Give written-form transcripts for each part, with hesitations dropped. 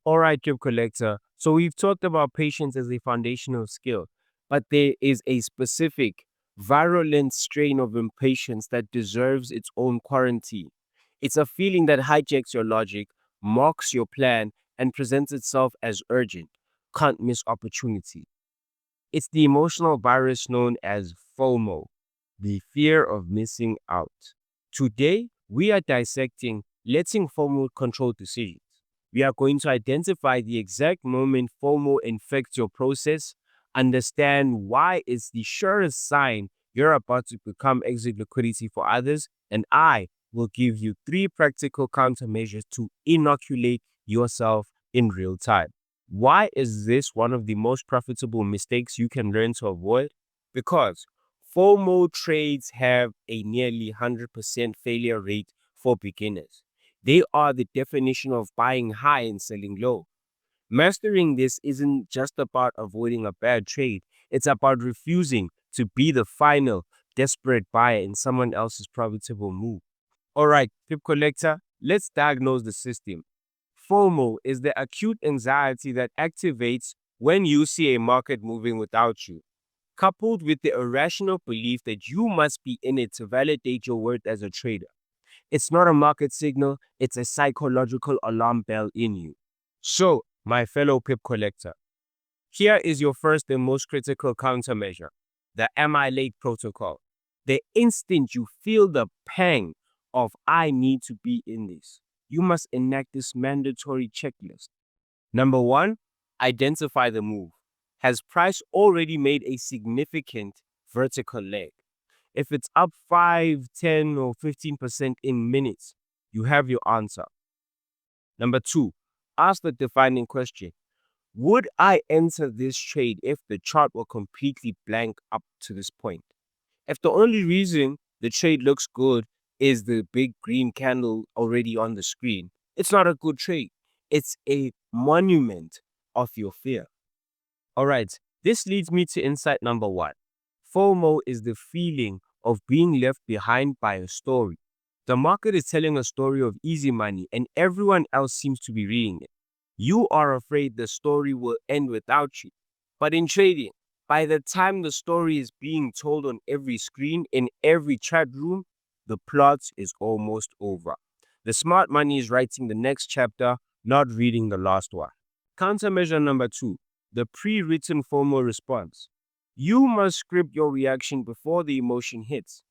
All right, Chip Collector. So we've talked about patience as a foundational skill, but there is a specific virulent strain of impatience that deserves its own quarantine. It's a feeling that hijacks your logic, mocks your plan, and presents itself as urgent. Can't miss opportunity. It's the emotional virus known as FOMO, the fear of missing out. Today, we are dissecting letting FOMO control decisions. We are going to identify the exact moment FOMO infects your process, understand why it's the surest sign you're about to become exit liquidity for others, and I will give you three practical countermeasures to inoculate yourself in real time. Why is this one of the most profitable mistakes you can learn to avoid? Because FOMO trades have a nearly 100% failure rate for beginners. They are the definition of buying high and selling low. Mastering this isn't just about avoiding a bad trade, it's about refusing to be the final desperate buyer in someone else's profitable move. All right, tip collector, let's diagnose the system. FOMO is the acute anxiety that activates when you see a market moving without you, coupled with the irrational belief that you must be in it to validate your worth as a trader. It's not a market signal, it's a psychological alarm bell in you. So, my fellow pip collector, here is your first and most critical countermeasure, the Am I Late protocol. The instant you feel the pang of I need to be in this, you must enact this mandatory checklist. Number one, identify the move. Has price already made a significant vertical leg? If it's up 5, 10, or 15% in minutes, you have your answer. Number two, ask the defining question. Would I enter this trade if the chart were completely blank up to this point? If the only reason the trade looks good is the big green candle already on the screen, it's not a good trade. It's a monument of your fear. All right, this leads me to insight number one. FOMO is the feeling of being left behind by a story. The market is telling a story of easy money, and everyone else seems to be reading it. You are afraid the story will end without you. But in trading, by the time the story is being told on every screen, in every chat room, the plot is almost over. The smart money is writing the next chapter, not reading the last one. Countermeasure number two, the pre-written FOMO response. You must script your reaction before the emotion hits.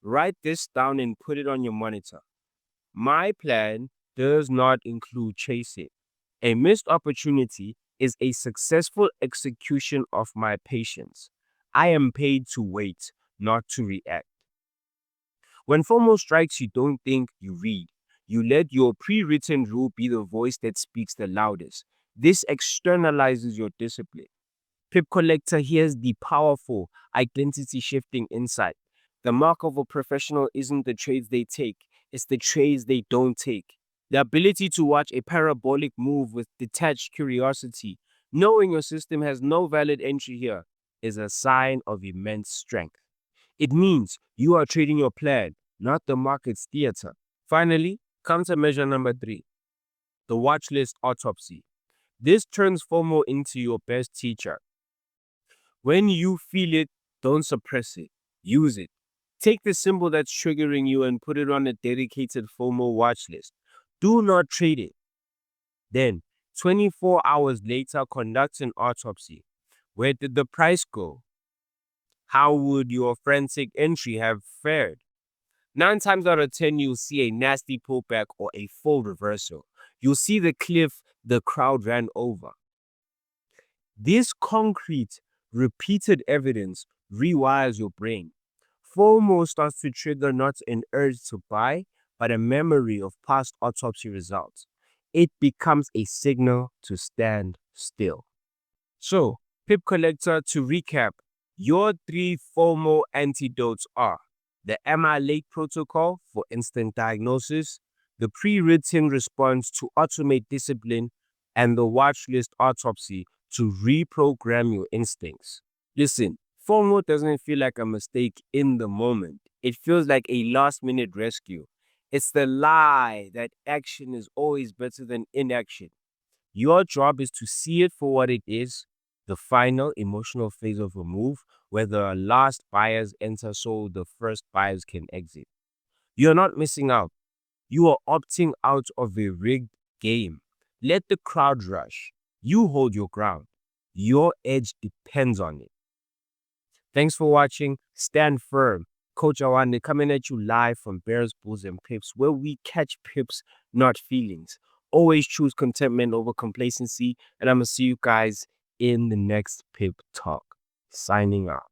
Write this down and put it on your monitor. My plan does not include chasing. A missed opportunity is a successful execution of my patience. I am paid to wait, not to react. When FOMO strikes, you don't think, you read. You let your pre written rule be the voice that speaks the loudest. This externalizes your discipline. Pip Collector hears the powerful identity shifting insight. The mark of a professional isn't the trades they take, it's the trades they don't take. The ability to watch a parabolic move with detached curiosity, knowing your system has no valid entry here, is a sign of immense strength. It means you are trading your plan, not the market's theater. Finally, countermeasure number three, the watch list autopsy. This turns FOMO into your best teacher. When you feel it, don't suppress it. Use it. Take the symbol that's triggering you and put it on a dedicated FOMO watch list. Do not trade it. Then, 24 hours later, conduct an autopsy. Where did the price go? How would your forensic entry have fared? 9 times out of 10, you'll see a nasty pullback or a full reversal. You'll see the cliff the crowd ran over. This concrete, repeated evidence rewires your brain. FOMO starts to trigger not an urge to buy, but a memory of past autopsy results. It becomes a signal to stand still. So, Pip Collector, to recap, your three FOMO antidotes are the Am I Late protocol for instant diagnosis, the pre-written response to automate discipline, and the watch list autopsy to reprogram your instincts. Listen, FOMO doesn't feel like a mistake in the moment. It feels like a last-minute rescue. It's the lie that action is always better than inaction. Your job is to see it for what it is, the final emotional phase of a move, where the last buyers enter so the first buyers can exit. You're not missing out. You are opting out of a rigged game. Let the crowd rush. You hold your ground. Your edge depends on it. Thanks for watching. Stand firm. Coach Awande coming at you live from Bears, Bulls, and Pips, where we catch pips, not feelings. Always choose contentment over complacency. And I'm going to see you guys in the next Pip Talk. Signing out.